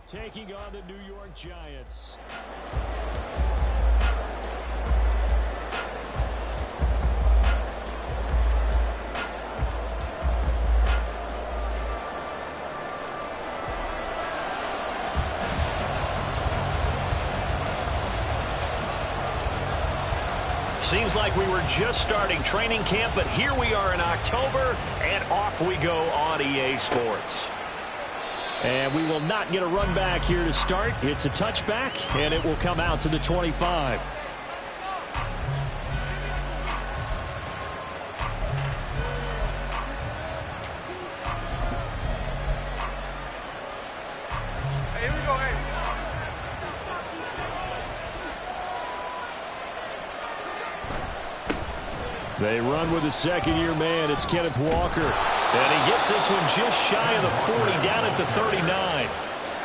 taking on the New York Giants. Seems like we were just starting training camp, but here we are in October, and off we go on EA Sports. And we will not get a run back here to start. It's a touchback, and it will come out to the 25. Here we go, hey. They run with a second-year man. It's Kenneth Walker. And he gets this one just shy of the 40, down at the 39.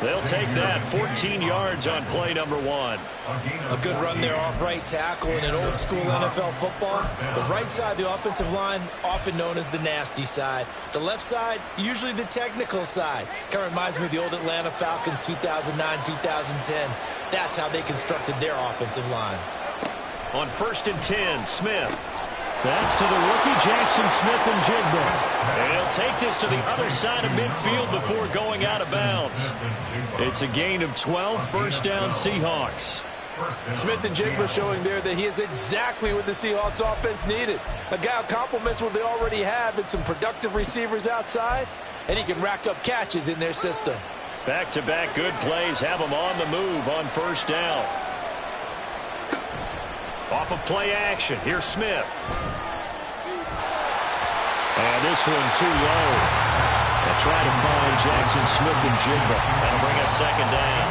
They'll take that 14 yards on play number 1. A good run there off right tackle in an old-school NFL football. The right side of the offensive line, often known as the nasty side. The left side, usually the technical side. Kind of reminds me of the old Atlanta Falcons 2009-2010. That's how they constructed their offensive line. On 1st and 10, Smith. That's to the rookie, Jackson Smith-Njigba. And he'll take this to the other side of midfield before going out of bounds. It's a gain of 12, first down Seahawks. Smith-Njigba showing there that he is exactly what the Seahawks offense needed. A guy who complements what they already have and some productive receivers outside, and he can rack up catches in their system. Back-to-back good plays have him on the move on 1st down. Off of play action, here's Smith. And this one too low. They'll try to find Jackson Smith-Njigba. That'll bring up 2nd down.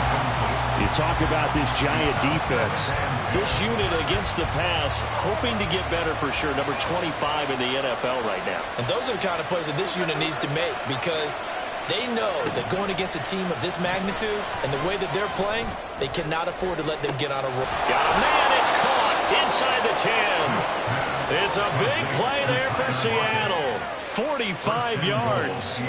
You talk about this Giant defense. This unit against the pass, hoping to get better for sure. Number 25 in the NFL right now. And those are the kind of plays that this unit needs to make, because they know that going against a team of this magnitude and the way that they're playing, they cannot afford to let them get on a roll. Got a man, it's caught inside the 10. It's a big play there for Seattle. 45 yards.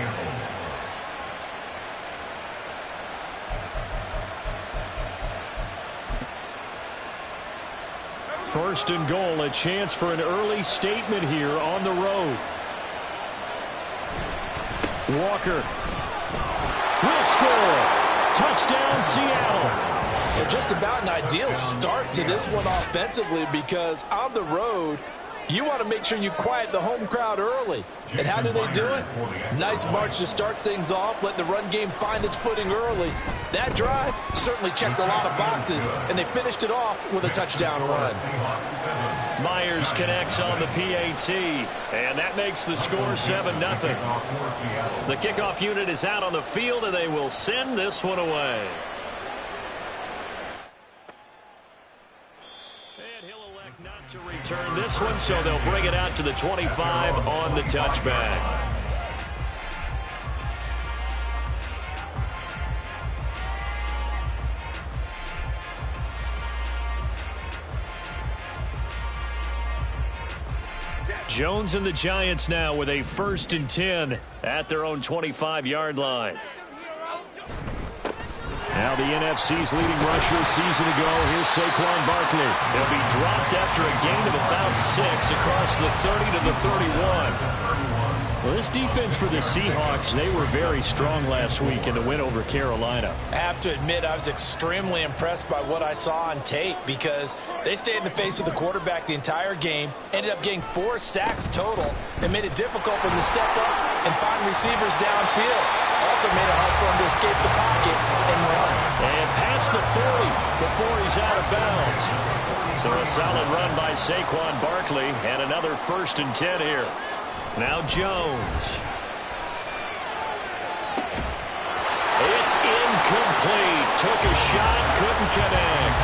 First and goal, a chance for an early statement here on the road. Walker will score. Touchdown, Seattle. And just about an ideal start to this one offensively, because on the road, you want to make sure you quiet the home crowd early. And how do they do it? Nice march to start things off, let the run game find its footing early. That drive certainly checked a lot of boxes, and they finished it off with a touchdown run. Myers connects on the PAT, and that makes the score 7-0. The kickoff unit is out on the field, and they will send this one away. And he'll elect not to return this one, so they'll bring it out to the 25 on the touchback. Jones and the Giants now with a 1st and 10 at their own 25-yard line. Now the NFC's leading rusher a season ago. Here's Saquon Barkley. He'll be dropped after a gain of about 6 across the 30 to the 31. Well, this defense for the Seahawks, they were very strong last week in the win over Carolina. I have to admit, I was extremely impressed by what I saw on tape, because they stayed in the face of the quarterback the entire game, ended up getting 4 sacks total, and made it difficult for them to step up and find receivers downfield. Also made it hard for him to escape the pocket and run. And past the 40 before he's out of bounds. So a solid run by Saquon Barkley, and another 1st and 10 here. Now Jones. It's incomplete. Took a shot, couldn't connect.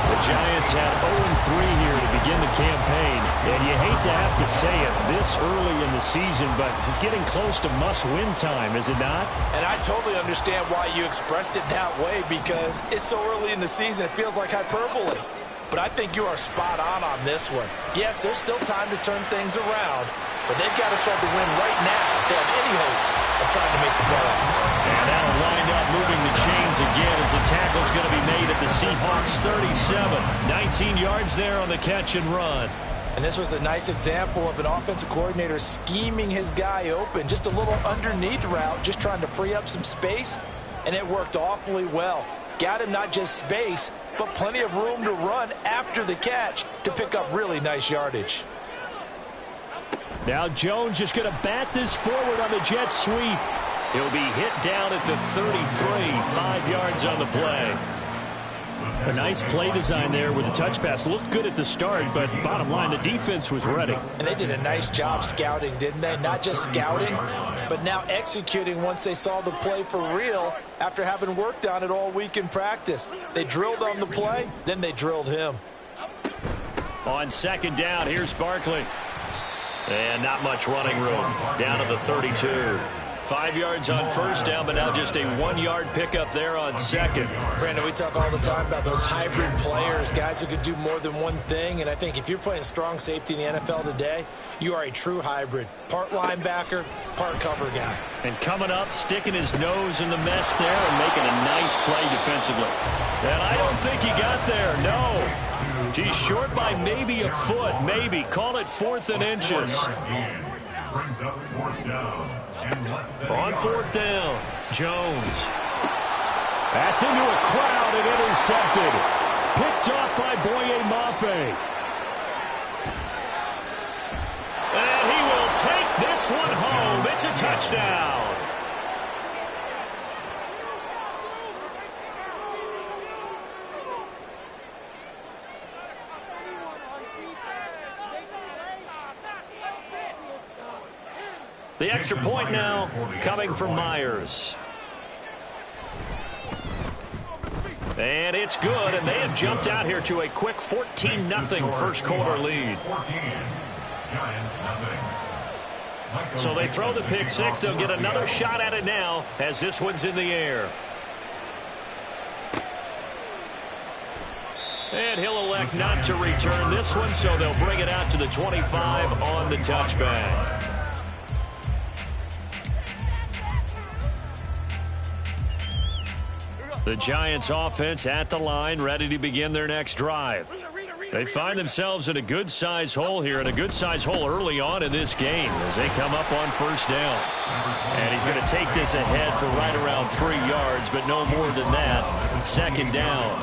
The Giants had 0-3 here to begin the campaign. And you hate to have to say it this early in the season, but getting close to must-win time, is it not? And I totally understand why you expressed it that way, because it's so early in the season, it feels like hyperbole. But I think you are spot on this one. Yes, there's still time to turn things around, but they've got to start to win right now if they have any hopes of trying to make the playoffs. And that'll wind up moving the chains again as the tackle's going to be made at the Seahawks 37. 19 yards there on the catch and run. And this was a nice example of an offensive coordinator scheming his guy open. Just a little underneath route, just trying to free up some space, and it worked awfully well. Got him not just space, but plenty of room to run after the catch to pick up really nice yardage. Now Jones just going to bat this forward on the jet sweep. He'll be hit down at the 33, 5 yards on the play. A nice play design there with the touch pass. Looked good at the start, but bottom line, the defense was ready. And they did a nice job scouting, didn't they? Not just scouting, but now executing once they saw the play for real after having worked on it all week in practice. They drilled on the play, then they drilled him. On second down, here's Barkley. And not much running room. Down to the 32. 5 yards on first down, but now just a 1-yard pickup there on second. Brandon, we talk all the time about those hybrid players, guys who could do more than one thing. And I think if you're playing strong safety in the NFL today, you are a true hybrid. Part linebacker, part cover guy. And coming up, sticking his nose in the mess there and making a nice play defensively. And I don't think he got there, no. He's short by maybe a foot, maybe. Call it 4th and inches. On 4th down, Jones. That's into a crowd and intercepted. Picked off by Boye Mafe. And he will take this one home. It's a touchdown. The extra point now coming from Myers. And it's good, and they have jumped out here to a quick 14-0 first quarter lead. So they throw the pick six. They'll get another shot at it now as this one's in the air. And he'll elect not to return this one, so they'll bring it out to the 25 on the touchback. The Giants offense at the line, ready to begin their next drive. They find themselves in a good-sized hole here, and a good-sized hole early on in this game as they come up on first down. And he's going to take this ahead for right around 3 yards, but no more than that. Second down.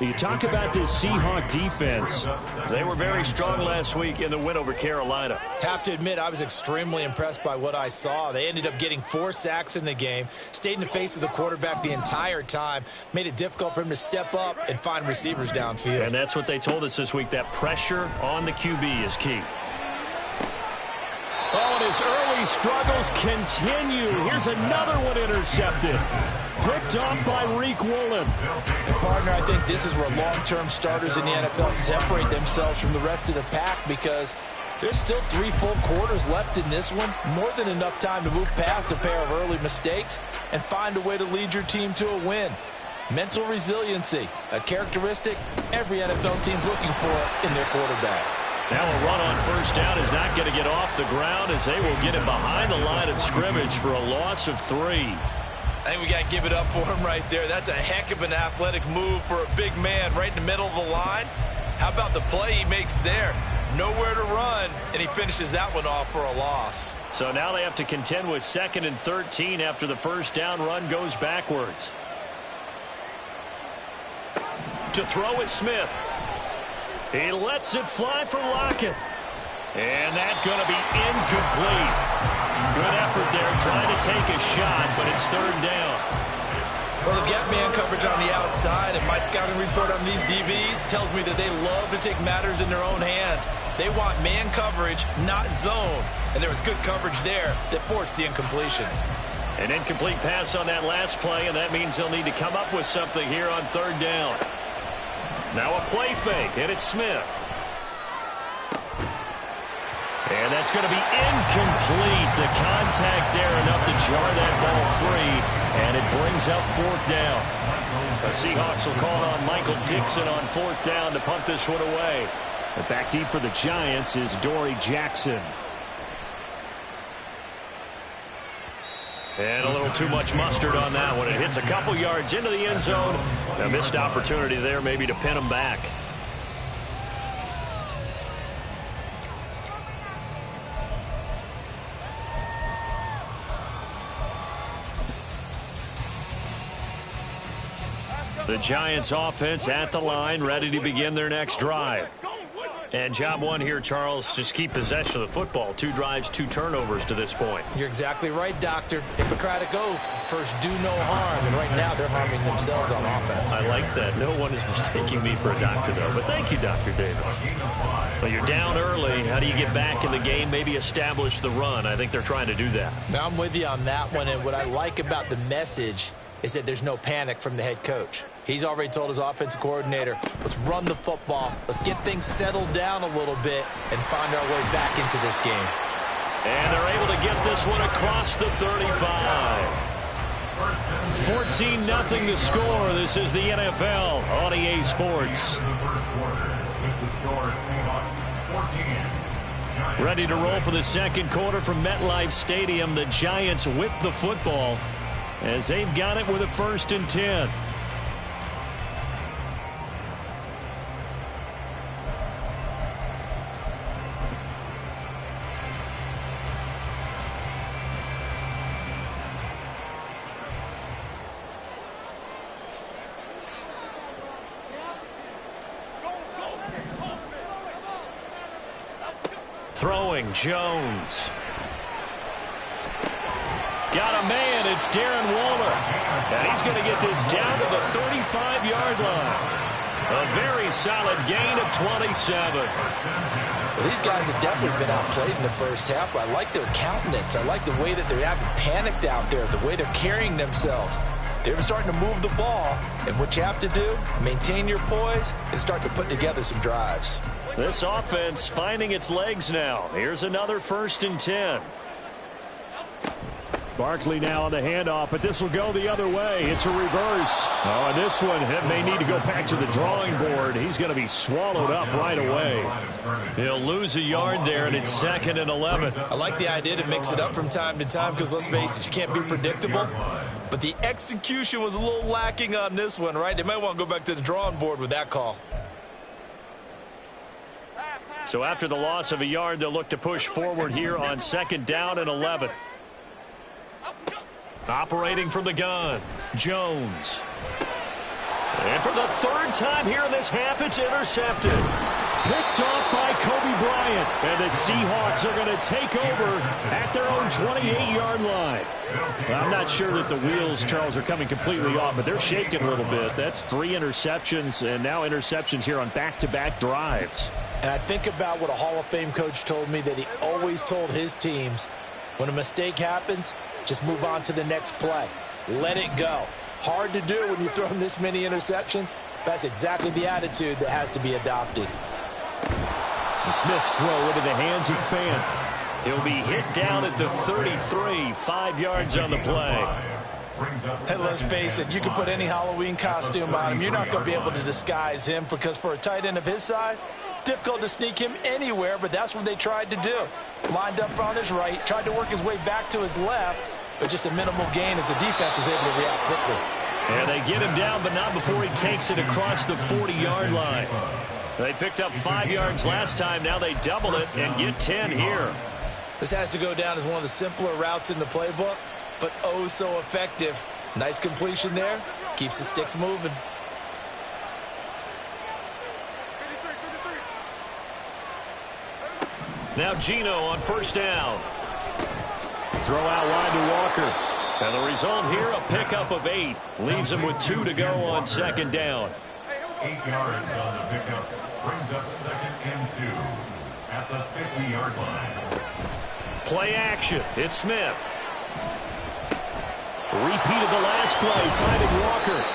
You talk about this Seahawk defense. They were very strong last week in the win over Carolina. Have to admit, I was extremely impressed by what I saw. They ended up getting 4 sacks in the game, stayed in the face of the quarterback the entire time, made it difficult for him to step up and find receivers downfield. And that's what they told us this week, that pressure on the QB is key. Oh, and his early struggles continue. Here's another one intercepted. Picked off by Reek Woolen. And partner, I think this is where long-term starters in the NFL separate themselves from the rest of the pack, because there's still 3 full quarters left in this one. More than enough time to move past a pair of early mistakes and find a way to lead your team to a win. Mental resiliency, a characteristic every NFL team's looking for in their quarterback. Now a run on first down is not going to get off the ground as they will get him behind the line of scrimmage for a loss of 3. I think we got to give it up for him right there. That's a heck of an athletic move for a big man right in the middle of the line. How about the play he makes there? Nowhere to run, and he finishes that one off for a loss. So now they have to contend with 2nd and 13 after the first down run goes backwards. To throw is Smith. He lets it fly for Lockett. And that's going to be incomplete. Good effort there trying to take a shot, but it's 3rd down. Well, they've got man coverage on the outside, and my scouting report on these DBs tells me that they love to take matters in their own hands. They want man coverage, not zone. And there was good coverage there that forced the incompletion. An incomplete pass on that last play, and that means they'll need to come up with something here on 3rd down. Now a play fake, and it's Smith. And that's going to be incomplete. The contact there enough to jar that ball free, and it brings up 4th down. The Seahawks will call on Michael Dixon on 4th down to punt this one away. But back deep for the Giants is Dory Jackson. And a little too much mustard on that one. It hits a couple yards into the end zone. A missed opportunity there maybe to pin them back. The Giants offense at the line, ready to begin their next drive. And job one here, Charles, just keep possession of the football. 2 drives, 2 turnovers to this point. You're exactly right, Doctor. Hippocratic oath. First, do no harm. And right now, they're harming themselves on offense. I like that. No one is mistaking me for a doctor, though. But thank you, Dr. Davis. Well, you're down early. How do you get back in the game, maybe establish the run? I think they're trying to do that. Now, I'm with you on that one. And what I like about the message is that there's no panic from the head coach. He's already told his offensive coordinator, let's run the football. Let's get things settled down a little bit and find our way back into this game. And they're able to get this one across the 35. 14-0 the score. This is the NFL on EA Sports. Ready to roll for the second quarter from MetLife Stadium. The Giants with the football as they've got it with a 1st and 10. Throwing, Jones. Got a man, it's Darren Waller. And he's going to get this down to the 35-yard line. A very solid gain of 27. Well, these guys have definitely been outplayed in the first half, but I like their countenance. I like the way that they're acting panicked out there, the way they're carrying themselves. They're starting to move the ball, and what you have to do, maintain your poise and start to put together some drives. This offense finding its legs now. Here's another 1st and 10. Barkley now on the handoff, but this will go the other way. It's a reverse. Oh, and this one may need to go back to the drawing board. He's going to be swallowed up right away. He'll lose a yard there, and it's 2nd and 11. I like the idea to mix it up from time to time because, let's face it, you can't be predictable. But the execution was a little lacking on this one, right? They might want to go back to the drawing board with that call. So after the loss of a yard, they'll look to push forward here on 2nd down and 11. Operating from the gun, Jones. And for the 3rd time here in this half, it's intercepted. Picked off by Kobe Bryant. And the Seahawks are going to take over at their own 28-yard line. I'm not sure that the wheels, Charles, are coming completely off, but they're shaking a little bit. That's 3 interceptions, and now interceptions here on back-to-back drives. And I think about what a Hall of Fame coach told me, that he always told his teams, when a mistake happens, just move on to the next play. Let it go. Hard to do when you've thrown this many interceptions. That's exactly the attitude that has to be adopted. Smith's throw into the hands of Fant. He'll be hit down at the 33, 5 yards on the play. Hey, let's face it, you can put any Halloween costume on him. You're not going to be able to disguise him, because for a tight end of his size, difficult to sneak him anywhere, but that's what they tried to do. Lined up on his right, tried to work his way back to his left, but just a minimal gain as the defense was able to react quickly. And they get him down, but not before he takes it across the 40-yard line. They picked up 5 yards last time. Now they double it and get 10 here. This has to go down as one of the simpler routes in the playbook, but oh so effective. Nice completion there. Keeps the sticks moving. Now Geno on 1st down. Throw out wide to Walker. And the result here, a pickup of 8. Leaves him with 2 to go on 2nd down. 8 yards on the pickup. Brings up 2nd and 2 at the 50-yard line. Play action. It's Smith. Repeat of the last play, finding Walker.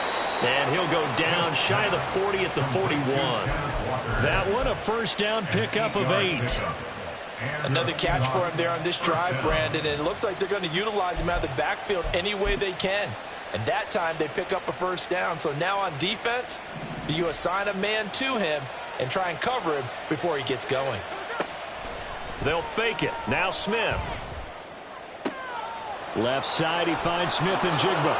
And he'll go down shy of the 40 at the 41. That one, a 1st down pickup of 8. Another catch for him there on this drive, Brandon, and it looks like they're going to utilize him out of the backfield any way they can. And that time they pick up a 1st down. So now on defense, do you assign a man to him and try and cover him before he gets going? They'll fake it. Now Smith. Left side, he finds Smith and Jigba.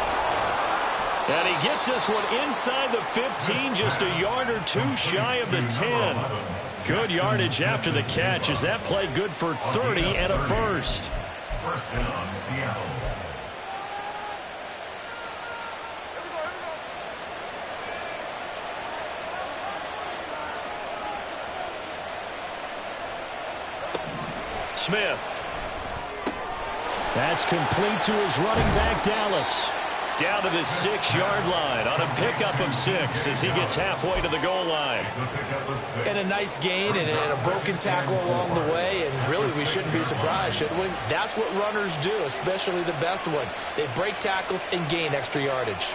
And he gets this one inside the 15, just a yard or two shy of the 10. Good yardage after the catch as that play good for 30 and a first. First down, Seattle. Smith. That's complete to his running back, Dallas. Down to the 6-yard line on a pickup of 6 as he gets halfway to the goal line. And a nice gain and a broken tackle along the way, and really we shouldn't be surprised, should we? That's what runners do, especially the best ones. They break tackles and gain extra yardage.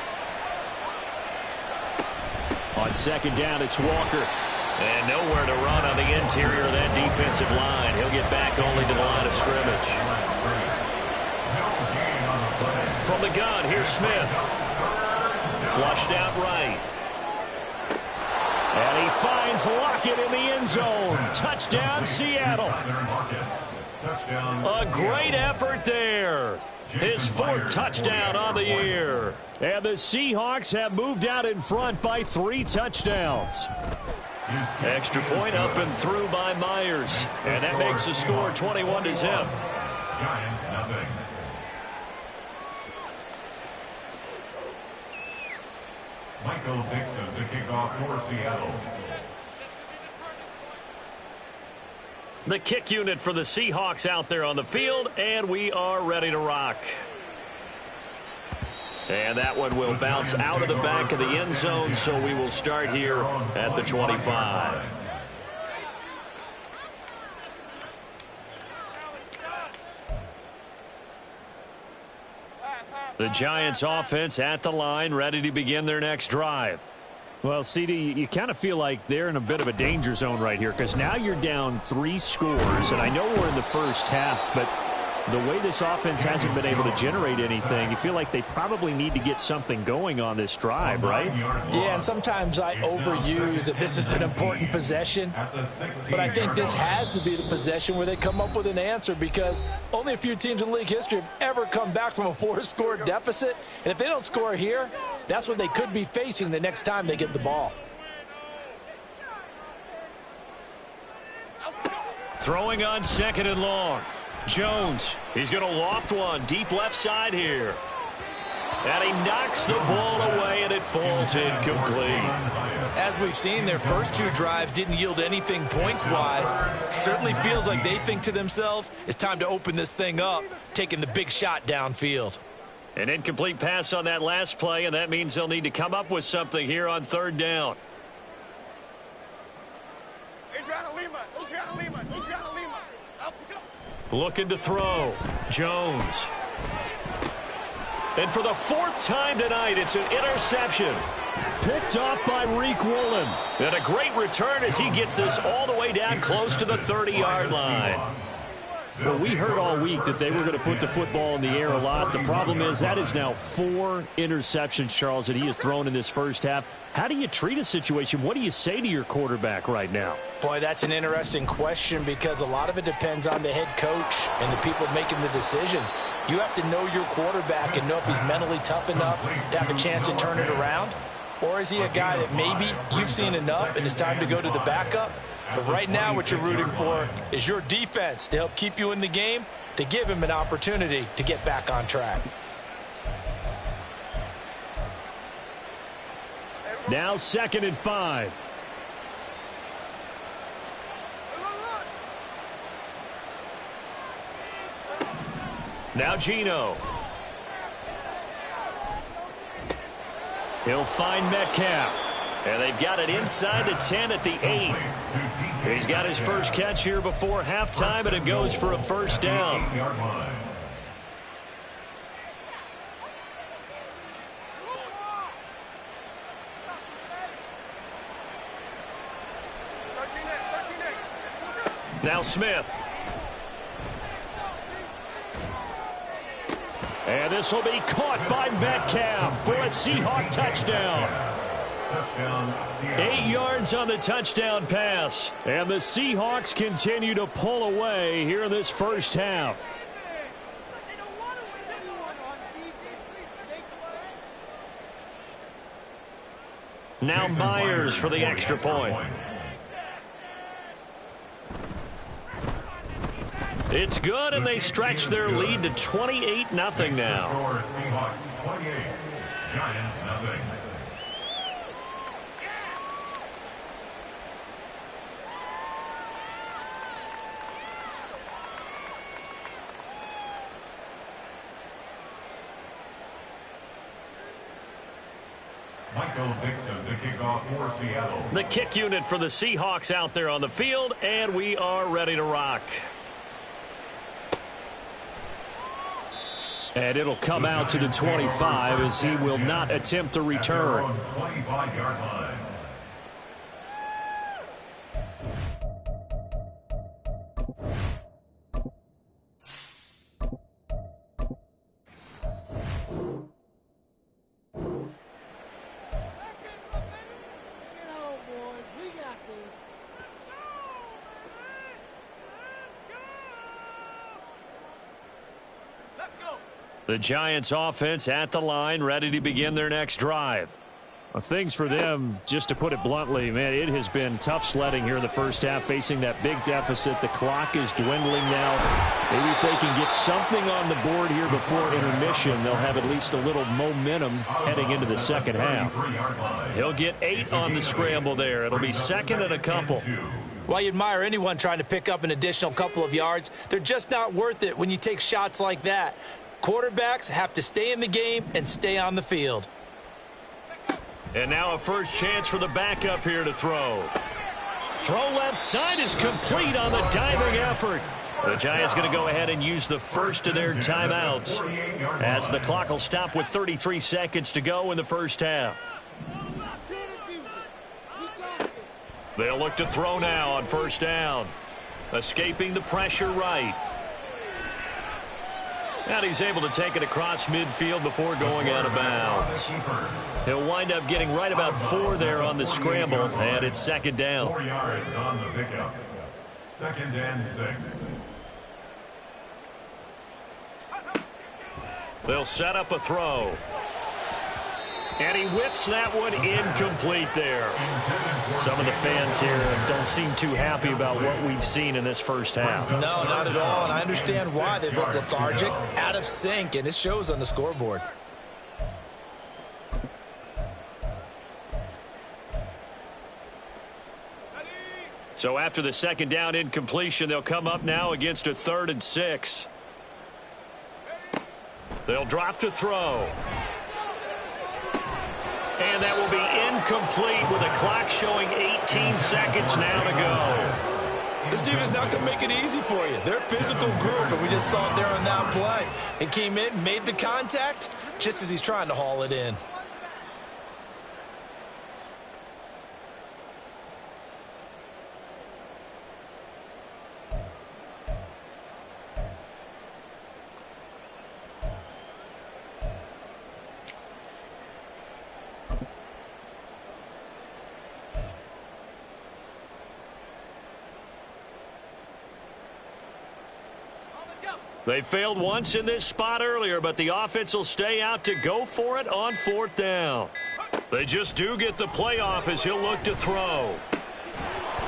On second down, it's Walker. And nowhere to run on the interior of that defensive line. He'll get back only to the line of scrimmage. From the gun, here's Smith. Flushed out right. And he finds Lockett in the end zone. Touchdown, Seattle. A great effort there. His 4th touchdown on the year. And the Seahawks have moved out in front by 3 touchdowns. Extra point up and through by Myers. And that makes the score 21-0. Giants, nothing. Michael Dixon, the kickoff for Seattle. The kick unit for the Seahawks out there on the field, and we are ready to rock. And that one will bounce out of the back of the end zone, so we will start here at the 25. The Giants offense at the line, ready to begin their next drive. Well, CD, you kind of feel like they're in a bit of a danger zone right here because now you're down 3 scores, and I know we're in the first half, but the way this offense hasn't been able to generate anything, you feel like they probably need to get something going on this drive, right? Yeah, and sometimes I overuse that this is an important possession, but I think this has to be the possession where they come up with an answer because only a few teams in league history have ever come back from a 4-score deficit, and if they don't score here, that's what they could be facing the next time they get the ball. Throwing on 2nd and long. Jones, he's going to loft one deep left side here. And he knocks the ball away, and it falls incomplete. As we've seen, their first 2 drives didn't yield anything points-wise. Certainly feels like they think to themselves, it's time to open this thing up, taking the big shot downfield. An incomplete pass on that last play, and that means they'll need to come up with something here on 3rd down. Looking to throw. Jones. And for the 4th time tonight, it's an interception. Picked off by Reek Woolen. And a great return as he gets this all the way down close to the 30-yard line. Well, we heard all week that they were going to put the football in the air a lot. The problem is that is now 4 interceptions, Charles, that he has thrown in this first half. How do you treat a situation? What do you say to your quarterback right now? Boy, that's an interesting question because a lot of it depends on the head coach and the people making the decisions. You have to know your quarterback and know if he's mentally tough enough to have a chance to turn it around. Or is he a guy that maybe you've seen enough and it's time to go to the backup? But right now what you're rooting for is your defense to help keep you in the game, to give him an opportunity to get back on track. Now 2nd and 5. Now Geno. He'll find Metcalf. And they've got it inside the 10 at the 8. He's got his first catch here before halftime, and it goes for a 1st down. Now Smith. And this will be caught by Metcalf for a Seahawk touchdown. 8 yards on the touchdown pass. And the Seahawks continue to pull away here in this first half. Now Myers for the extra point. It's good, and they stretch their lead to 28-0 now. Seahawks 28, Giants nothing. Michael Dixon, the kickoff for Seattle. The kick unit for the Seahawks out there on the field, and we are ready to rock. And it'll come out to the 25 as he will not attempt a return. 25-yard line. The Giants offense at the line, ready to begin their next drive. Well, things for them, just to put it bluntly, man, it has been tough sledding here in the first half, facing that big deficit. The clock is dwindling now. Maybe if they can get something on the board here before intermission, they'll have at least a little momentum heading into the second half. He'll get 8 on the scramble there. It'll be second and a couple. While you admire anyone trying to pick up an additional couple of yards, they're just not worth it when you take shots like that. Quarterbacks have to stay in the game and stay on the field. And now a first chance for the backup here to throw. Throw left side is complete on the diving effort. The Giants going to go ahead and use the first of their timeouts as the clock will stop with 33 seconds to go in the first half. They'll look to throw now on first down. Escaping the pressure right. And he's able to take it across midfield before going out of bounds. He'll wind up getting right about 4 there on the scramble, and it's second down. 4 yards on the pickup. Second and 6. They'll set up a throw. And he whips that one incomplete there. Some of the fans here don't seem too happy about what we've seen in this first half. No, not at all, and I understand why. They've looked lethargic, out of sync, and it shows on the scoreboard. So after the second down incompletion, they'll come up now against a 3rd and 6. They'll drop to throw. And that will be incomplete with a clock showing 18 seconds now to go. This defense is not going to make it easy for you. They're a physical group, and we just saw it there on that play. It came in, made the contact, just as he's trying to haul it in. They failed once in this spot earlier, but the offense will stay out to go for it on 4th down. They just do get the play off as he'll look to throw.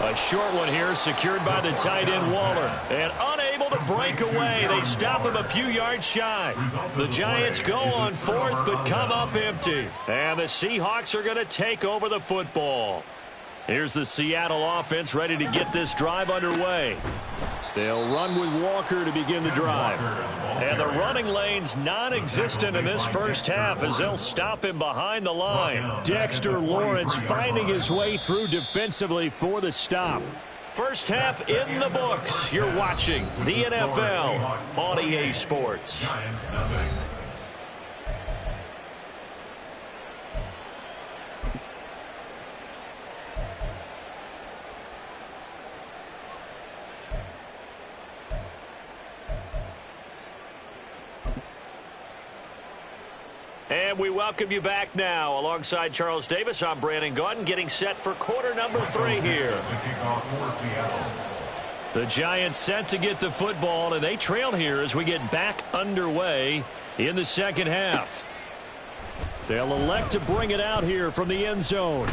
A short one here secured by the tight end Waller. And unable to break away. They stop him a few yards shy. The Giants go on 4th but come up empty. And the Seahawks are going to take over the football. Here's the Seattle offense ready to get this drive underway. They'll run with Walker to begin the drive. And the running lane's non-existent in this first half as they'll stop him behind the line. Dexter Lawrence finding his way through defensively for the stop. First half in the books. You're watching the NFL on EA Sports. And we welcome you back now. Alongside Charles Davis, I'm Brandon Gaudin, getting set for quarter number 3 here. The Giants set to get the football, and they trail here as we get back underway in the second half. They'll elect to bring it out here from the end zone.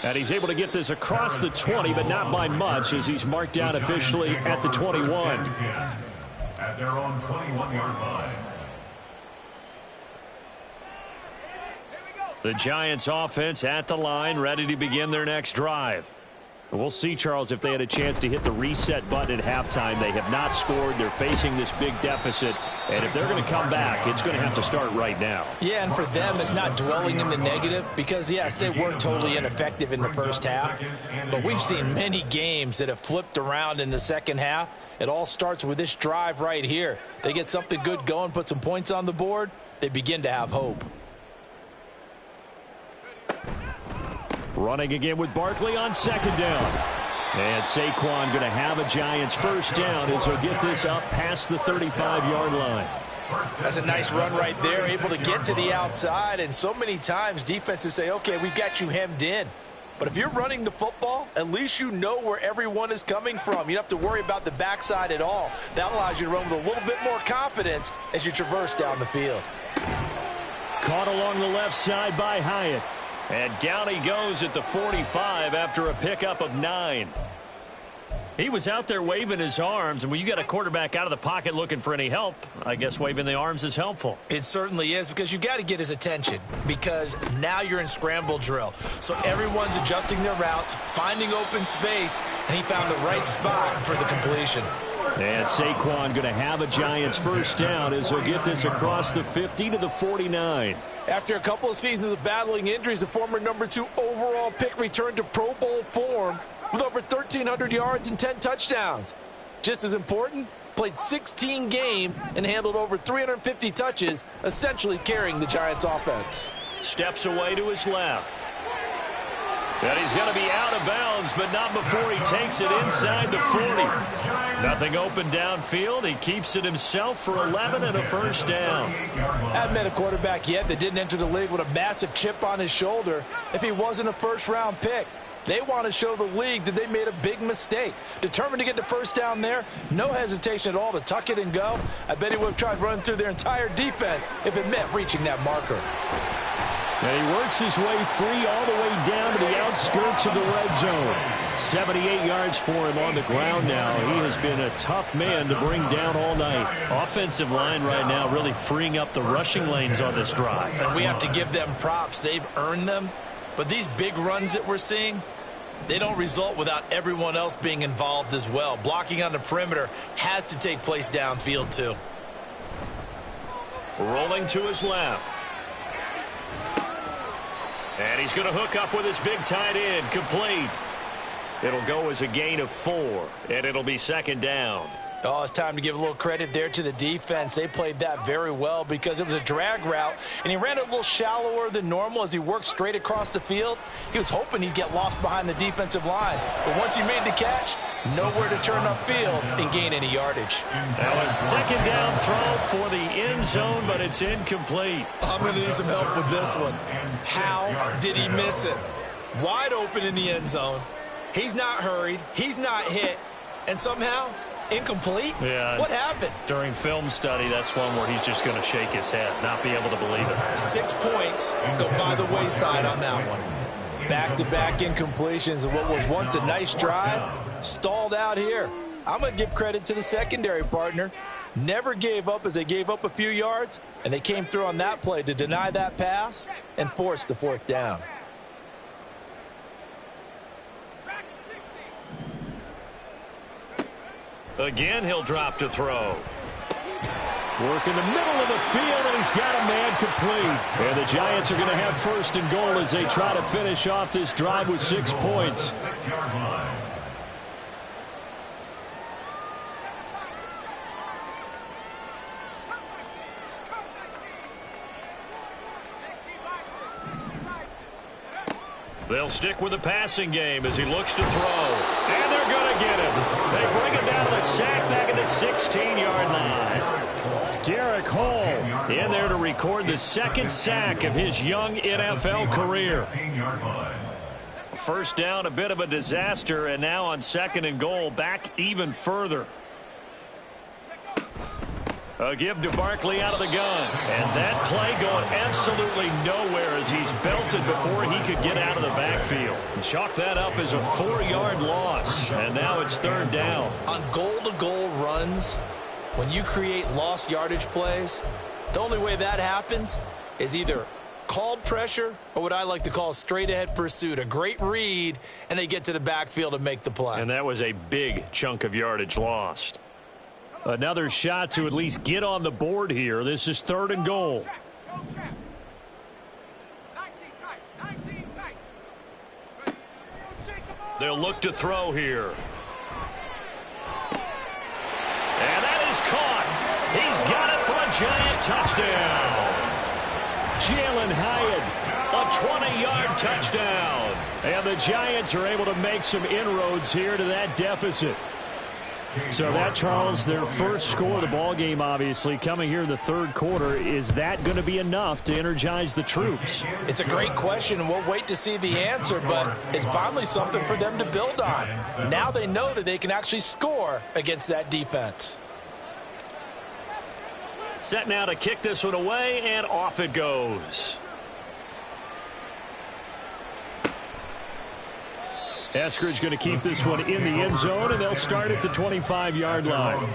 And he's able to get this across the 20, but not by much, as he's marked down officially at the 21. At their own 21-yard line. The Giants offense at the line, ready to begin their next drive. We'll see, Charles, if they had a chance to hit the reset button at halftime. They have not scored. They're facing this big deficit. And if they're going to come back, it's going to have to start right now. Yeah, and for them, it's not dwelling in the negative because, yes, they were totally ineffective in the first half. But we've seen many games that have flipped around in the second half. It all starts with this drive right here. They get something good going, put some points on the board, they begin to have hope. Running again with Barkley on second down. And Saquon going to have a Giants first down as he'll get this up past the 35-yard line. That's a nice run right there, able to get to the outside. And so many times defenses say, okay, we've got you hemmed in. But if you're running the football, at least you know where everyone is coming from. You don't have to worry about the backside at all. That allows you to run with a little bit more confidence as you traverse down the field. Caught along the left side by Hyatt. And down he goes at the 45 after a pickup of 9. He was out there waving his arms, and when you got a quarterback out of the pocket looking for any help, I guess waving the arms is helpful. It certainly is, because you got to get his attention, because now you're in scramble drill. So everyone's adjusting their routes, finding open space, and he found the right spot for the completion. And Saquon going to have a Giants first down as he'll get this across the 50 to the 49. After a couple of seasons of battling injuries, the former #2 overall pick returned to Pro Bowl form with over 1,300 yards and 10 touchdowns. Just as important, played 16 games and handled over 350 touches, essentially carrying the Giants offense. Steps away to his left. And he's going to be out of bounds, but not before he takes it inside the 40. Nothing open downfield. He keeps it himself for 11 and a first down. Haven't met a quarterback yet that didn't enter the league with a massive chip on his shoulder if he wasn't a first-round pick. They want to show the league that they made a big mistake. Determined to get the first down there, no hesitation at all to tuck it and go. I bet he would have tried running through their entire defense if it meant reaching that marker. And he works his way free all the way down to the outskirts of the red zone. 78 yards for him on the ground now. He has been a tough man to bring down all night. Offensive line right now really freeing up the rushing lanes on this drive. And we have to give them props. They've earned them. But these big runs that we're seeing, they don't result without everyone else being involved as well. Blocking on the perimeter has to take place downfield too. Rolling to his left. And he's going to hook up with his big tight end, complete. It'll go as a gain of 4, and it'll be second down. Oh, it's time to give a little credit there to the defense. They played that very well because it was a drag route, and he ran it a little shallower than normal as he worked straight across the field. He was hoping he'd get lost behind the defensive line. But once he made the catch, nowhere to turn upfield and gain any yardage. That was second down throw for the end zone, but it's incomplete. I'm going to need some help with this one. How did he miss it? Wide open in the end zone. He's not hurried. He's not hit. And somehow, incomplete? Yeah. What happened? During film study, that's one where he's just going to shake his head, not be able to believe it. 6 points go by the wayside on that one. Back-to-back incompletions of what was once a nice drive, stalled out here. I'm going to give credit to the secondary partner. Never gave up as they gave up a few yards, and they came through on that play to deny that pass and force the 4th down. Again, he'll drop to throw. Work in the middle of the field, and he's got a man complete. And the Giants are going to have first and goal as they try to finish off this drive with 6 points. They'll stick with the passing game as he looks to throw. And they're going to get him. They bring him down to the sack back at the 16-yard line. Derek Hall in there to record the 2nd sack of his young NFL career. First down, a bit of a disaster, and now on 2nd and goal, back even further. A give to Barkley out of the gun. And that play going absolutely nowhere as he's belted before he could get out of the backfield. Chalk that up as a 4-yard loss. And now it's third down. On goal-to-goal runs, when you create lost yardage plays, the only way that happens is either called pressure or what I like to call straight-ahead pursuit. A great read, and they get to the backfield and make the play. And that was a big chunk of yardage lost. Another shot to at least get on the board here. This is third and goal. They'll look to throw here. And that is caught. He's got it for a giant touchdown. Jalen Hyatt, a 20-yard touchdown. And the Giants are able to make some inroads here to that deficit. So that, Charles, their first score of the ball game, obviously, coming here in the third quarter. Is that going to be enough to energize the troops? It's a great question, and we'll wait to see the answer, but it's finally something for them to build on. Now they know that they can actually score against that defense. Set now to kick this one away, and off it goes. Eskridge going to keep this one in the end zone, and they'll start at the 25-yard line.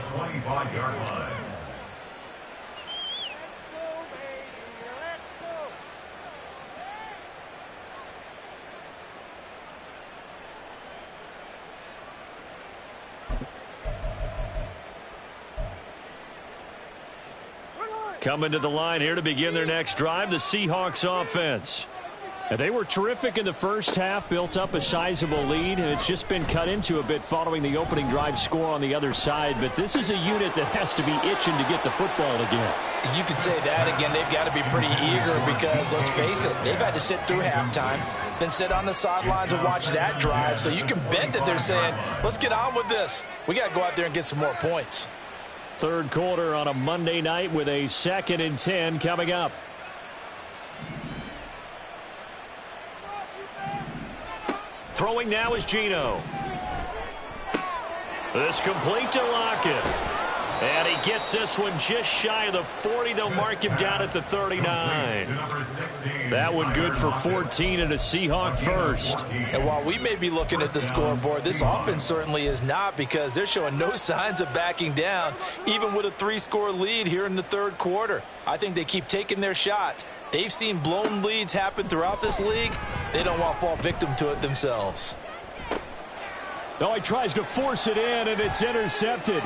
Coming to the line here to begin their next drive, the Seahawks offense. And they were terrific in the first half, built up a sizable lead, and it's just been cut into a bit following the opening drive score on the other side. But this is a unit that has to be itching to get the football again. You could say that again. They've got to be pretty eager because, let's face it, they've had to sit through halftime, then sit on the sidelines and watch that drive. So you can bet that they're saying, let's get on with this. We got to go out there and get some more points. Third quarter on a Monday night with a 2nd and 10 coming up. Throwing now is Geno. This complete to Lockett. And he gets this one just shy of the 40. They'll mark him down at the 39. That one good for 14 and a Seahawk first. And while we may be looking at the scoreboard, this offense certainly is not, because they're showing no signs of backing down, even with a 3-score lead here in the third quarter. I think they keep taking their shots. They've seen blown leads happen throughout this league. They don't want to fall victim to it themselves. No, he tries to force it in, and it's intercepted.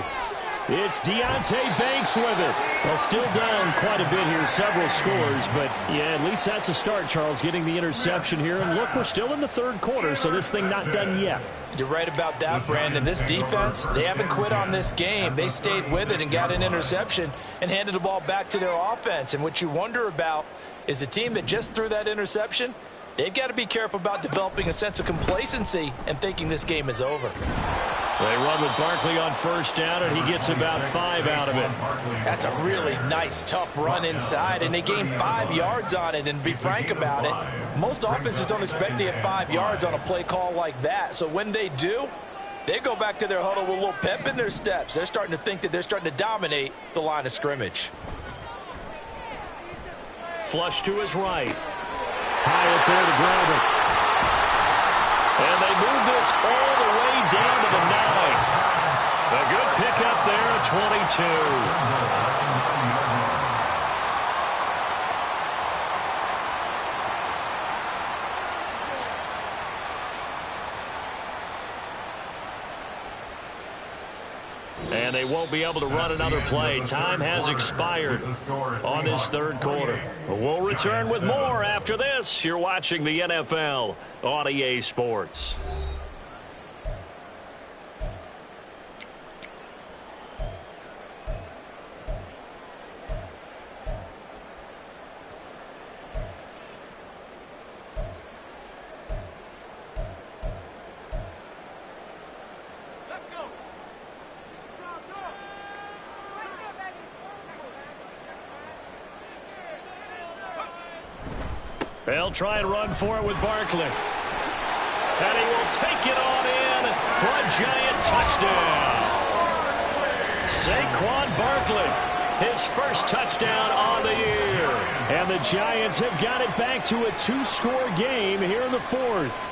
It's Deonte Banks with it. Well, still down quite a bit here, several scores, but yeah, at least that's a start, Charles, getting the interception here. And look, we're still in the third quarter, so this thing not done yet. You're right about that, Brandon. This defense, they haven't quit on this game. They stayed with it and got an interception and handed the ball back to their offense. And what you wonder about is the team that just threw that interception, they've got to be careful about developing a sense of complacency and thinking this game is over. They run with Barkley on first down, and he gets about 5 out of it. That's a really nice, tough run inside, and they gain 5 yards on it. And to be frank about it, most offenses don't expect to get 5 yards on a play call like that. So when they do, they go back to their huddle with a little pep in their steps. They're starting to think that they're starting to dominate the line of scrimmage. Flush to his right. Hyatt there to grab it. And they move this all the way down to the 9. A good pickup there at 22. And they won't be able to run another play. Time has expired on this third quarter. We'll return with more after this. You're watching the NFL on EA Sports. They'll try and run for it with Barkley. And he will take it on in for a giant touchdown. Saquon Barkley, his first touchdown on the year. And the Giants have got it back to a 2-score game here in the fourth.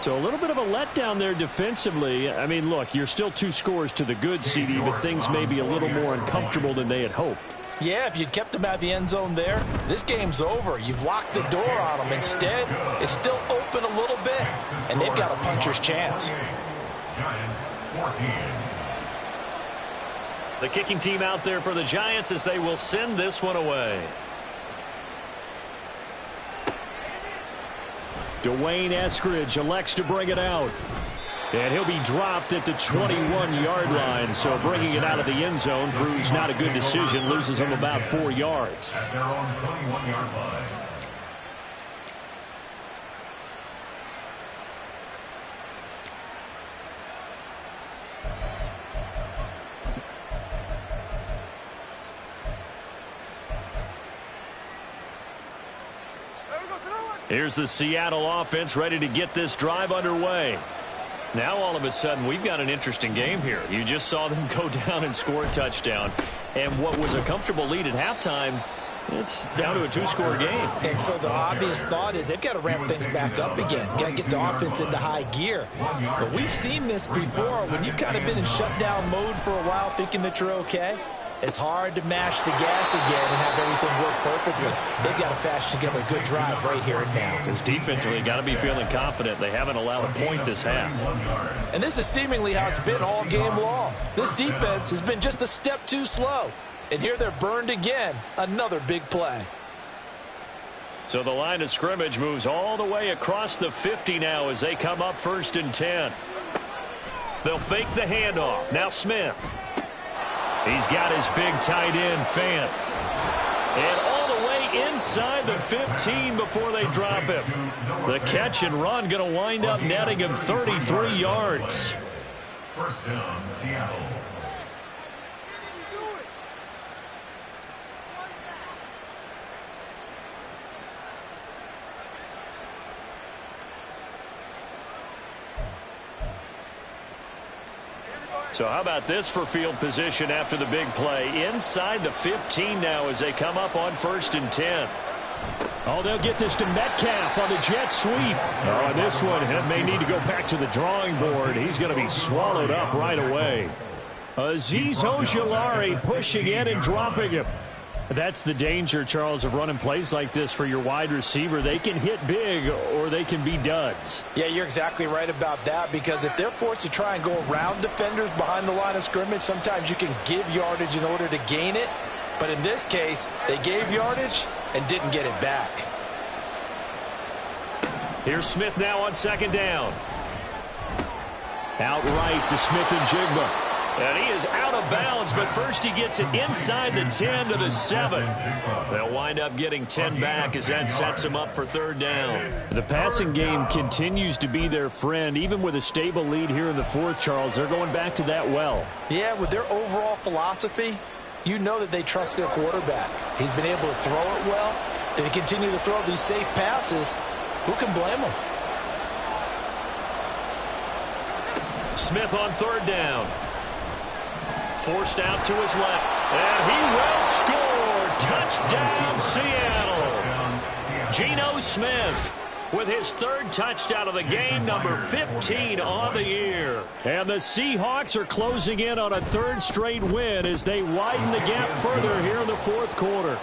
So a little bit of a letdown there defensively. I mean, look, you're still 2 scores to the good, CD, but things may be a little more uncomfortable than they had hoped. Yeah, if you'd kept them out of the end zone there, this game's over. You've locked the door on them. Instead, it's still open a little bit, and they've got a puncher's chance. Giants 14. The kicking team out there for the Giants as they will send this one away. Dwayne Eskridge elects to bring it out. And he'll be dropped at the 21-yard line. So bringing it out of the end zone proves not a good decision. Loses him about 4 yards. At their own 21-yard line. Here's the Seattle offense ready to get this drive underway. Now all of a sudden we've got an interesting game here. You just saw them go down and score a touchdown. And what was a comfortable lead at halftime, it's down to a 2-score game. And so the obvious thought is they've got to ramp things back up again. Got to get the offense into high gear. But we've seen this before. When you've kind of been in shutdown mode for a while thinking that you're okay, it's hard to mash the gas again and have everything work perfectly. They've got to fashion together a good drive right here and now. Because defensively, got to be feeling confident. They haven't allowed a point this half. And this is seemingly how it's been all game long. This defense has been just a step too slow. And here they're burned again. Another big play. So the line of scrimmage moves all the way across the 50 now as they come up 1st and 10. They'll fake the handoff. Now Smith. He's got his big tight end, Fant. And all the way inside the 15 before they drop him. The catch and run going to wind up netting him 33 yards. First down, Seattle. So how about this for field position after the big play? Inside the 15 now as they come up on 1st and 10. Oh, they'll get this to Metcalf on the jet sweep. Oh, and this one may need to go back to the drawing board. He's going to be swallowed up right away. Azeez Ojulari pushing in and dropping him. That's the danger, Charles, of running plays like this for your wide receiver. They can hit big or they can be duds. Yeah, you're exactly right about that, because if they're forced to try and go around defenders behind the line of scrimmage, sometimes you can give yardage in order to gain it. But in this case, they gave yardage and didn't get it back. Here's Smith now on 2nd down. Outright to Smith and Jigba. And he is out of bounds, but first he gets it inside the 10 to the 7. They'll wind up getting 10 back as that sets him up for 3rd down. The passing game continues to be their friend. Even with a stable lead here in the 4th, Charles, they're going back to that well. Yeah, with their overall philosophy, you know that they trust their quarterback. He's been able to throw it well. They continue to throw these safe passes. Who can blame them? Smith on 3rd down. Forced out to his left. And he will score. Touchdown, Seattle. Geno Smith with his 3rd touchdown of the game, number 15 on the year. And the Seahawks are closing in on a 3rd straight win as they widen the gap further here in the 4th quarter.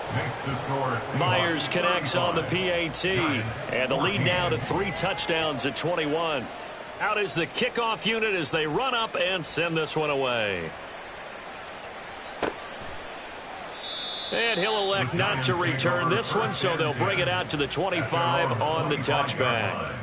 Myers connects on the PAT. And the lead now to 3 touchdowns at 21. Out is the kickoff unit as they run up and send this one away. And he'll elect not to return this one, so they'll bring it out to the 25 on the touchback.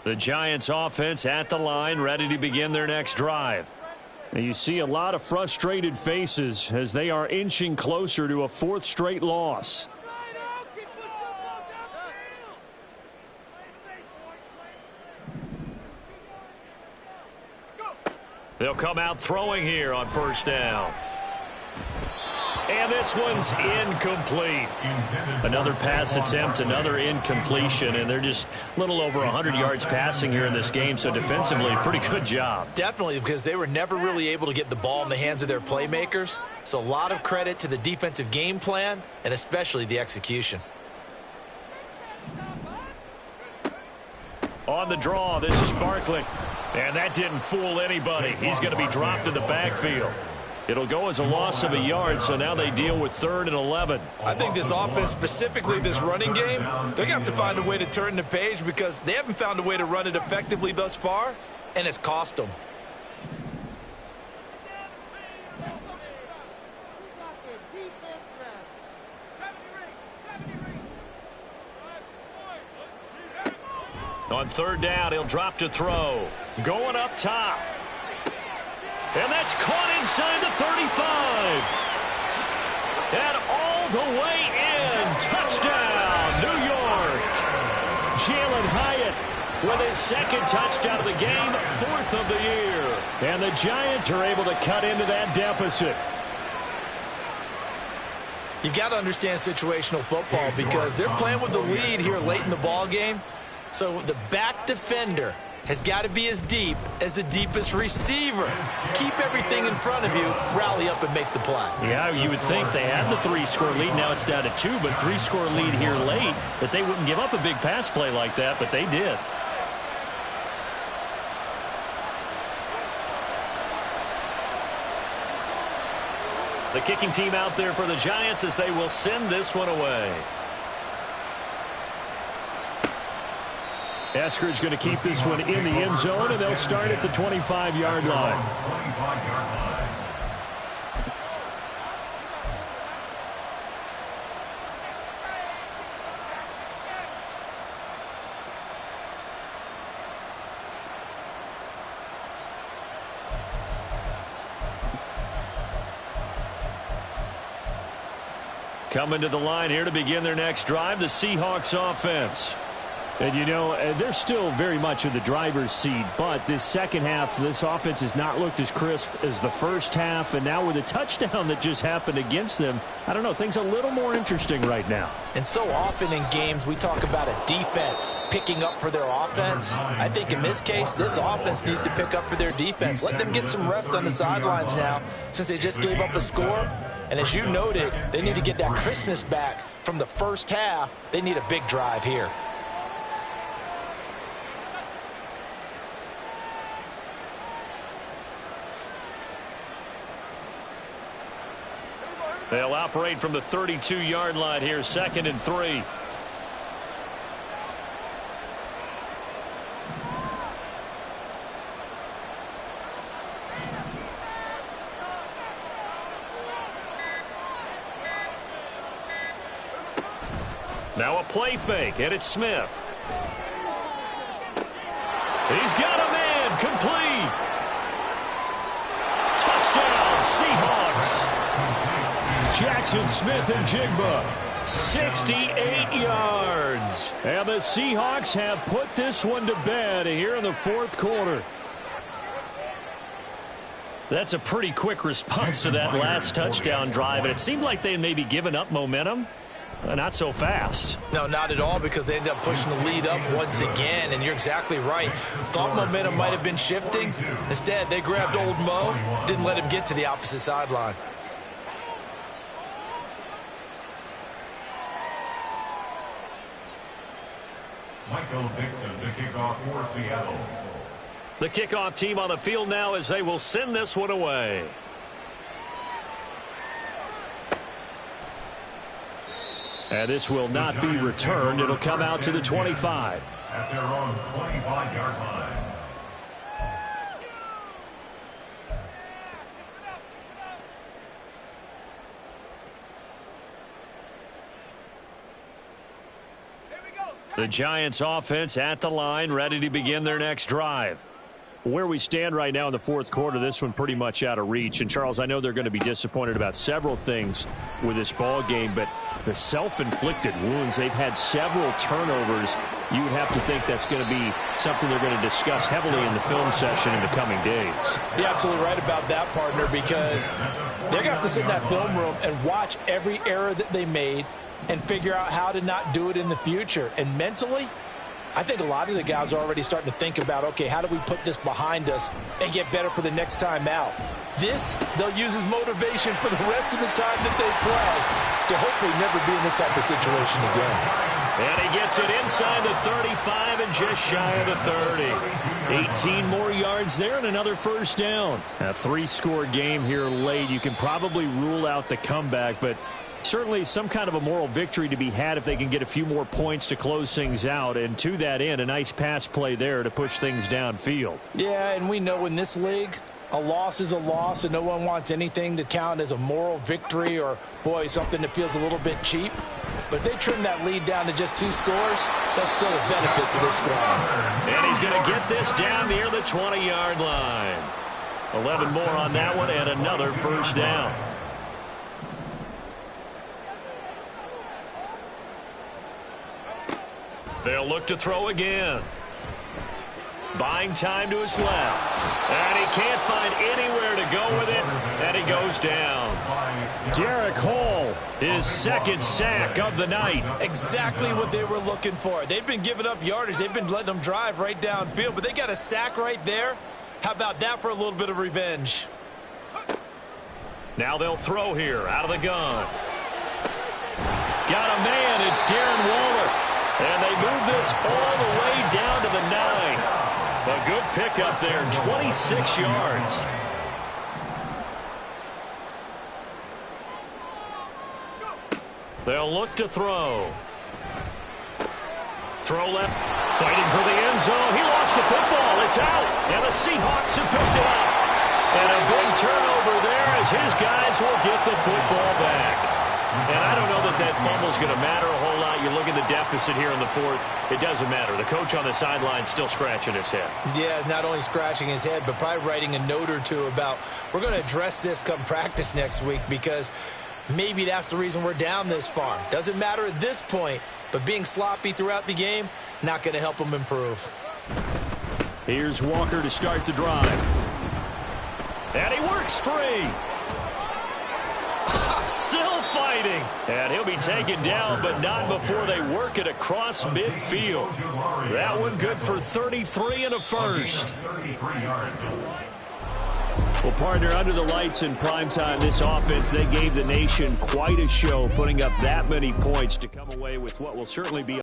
The Giants offense at the line, ready to begin their next drive. Now you see a lot of frustrated faces as they are inching closer to a 4th straight loss. They'll come out throwing here on 1st down. And this one's incomplete. Another pass attempt, another incompletion, and they're just a little over 100 yards passing here in this game, so defensively, pretty good job. Definitely, because they were never really able to get the ball in the hands of their playmakers. So a lot of credit to the defensive game plan and especially the execution. On the draw, this is Barkley. And that didn't fool anybody. He's going to be dropped in the backfield. It'll go as a loss of a yard, so now they deal with 3rd and 11. I think this offense, specifically this running game, they're going to have to find a way to turn the page because they haven't found a way to run it effectively thus far, and it's cost them. On 3rd down, he'll drop to throw. Going up top. And that's caught inside the 35. And all the way in. Touchdown, New York. Jalen Hyatt with his 2nd touchdown of the game, 4th of the year. And the Giants are able to cut into that deficit. You've got to understand situational football because they're playing with the lead here late in the ball game. So the back defender has got to be as deep as the deepest receiver. Keep everything in front of you, rally up and make the play. Yeah, you would think they had the 3-score lead. Now it's down to 2, but 3-score lead here late, that they wouldn't give up a big pass play like that, but they did. The kicking team out there for the Giants as they will send this one away. Eskridge going to keep this one in the end zone, and they'll start at the 25-yard line. Coming to the line here to begin their next drive, the Seahawks offense. And, you know, they're still very much in the driver's seat, but this second half, this offense has not looked as crisp as the first half, and now with a touchdown that just happened against them, I don't know, things a little more interesting right now. And so often in games, we talk about a defense picking up for their offense. I think in this case, this offense needs to pick up for their defense. Let them get some rest on the sidelines now since they just gave up a score. And as you noted, they need to get that crispness back from the first half. They need a big drive here. They'll operate from the 32-yard line here, 2nd and 3. Now a play fake, and it's Smith. He's got a man, complete. Touchdown, Seahawks. Jackson Smith and Jigba, 68 yards. And the Seahawks have put this one to bed here in the 4th quarter. That's a pretty quick response to that last touchdown drive, and it seemed like they had maybe given up momentum. Not so fast. No, not at all, because they ended up pushing the lead up once again, and you're exactly right. Thought momentum might have been shifting. Instead, they grabbed old Mo, didn't let him get to the opposite sideline. Michael Dixon, the kickoff for Seattle. The kickoff team on the field now as they will send this one away. And this will not be returned. It'll come out to the 25. At their own 25-yard line. The Giants offense at the line, ready to begin their next drive. Where we stand right now in the fourth quarter, this one pretty much out of reach. And, Charles, I know they're going to be disappointed about several things with this ball game, but the self-inflicted wounds, they've had several turnovers. You would have to think that's going to be something they're going to discuss heavily in the film session in the coming days. You're absolutely right about that, partner, because they're going to have to sit in that film room and watch every error that they made and figure out how to not do it in the future. And mentally, I think a lot of the guys are already starting to think about, okay, how do we put this behind us and get better for the next time out? This, they'll use as motivation for the rest of the time that they play to hopefully never be in this type of situation again. And he gets it inside the 35 and just shy of the 30. 18 more yards there and another first down. A 3-score game here late. You can probably rule out the comeback, but certainly some kind of a moral victory to be had if they can get a few more points to close things out. And to that end, a nice pass play there to push things downfield. Yeah, and we know in this league, a loss is a loss, and no one wants anything to count as a moral victory or, boy, something that feels a little bit cheap. But if they trim that lead down to just 2 scores, that's still a benefit to this squad. And he's going to get this down near the 20-yard line. 11 more on that one and another first down. They'll look to throw again. Buying time to his left. And he can't find anywhere to go with it. And he goes down. Derek Hall, his second sack of the night. Exactly what they were looking for. They've been giving up yardage. They've been letting them drive right downfield. But they got a sack right there. How about that for a little bit of revenge? Now they'll throw here out of the gun. Got a man. It's Darren Waller. And they move this all the way down to the 9. A good pickup there, 26 yards. They'll look to throw. Throw left, fighting for the end zone. He lost the football. It's out, and the Seahawks have picked it up. And a big turnover there as his guys will get the football back. And I don't know that that fumble's going to matter a whole lot. You look at the deficit here in the fourth, it doesn't matter. The coach on the sideline still scratching his head. Yeah, not only scratching his head, but probably writing a note or two about, we're going to address this come practice next week, because maybe that's the reason we're down this far. Doesn't matter at this point, but being sloppy throughout the game, not going to help them improve. Here's Walker to start the drive. And he works free. Still fighting. And he'll be taken down, but not before they work it across midfield. That one good for 33 and a first. Well, partner, under the lights in primetime, this offense, they gave the nation quite a show, putting up that many points to come away with what will certainly be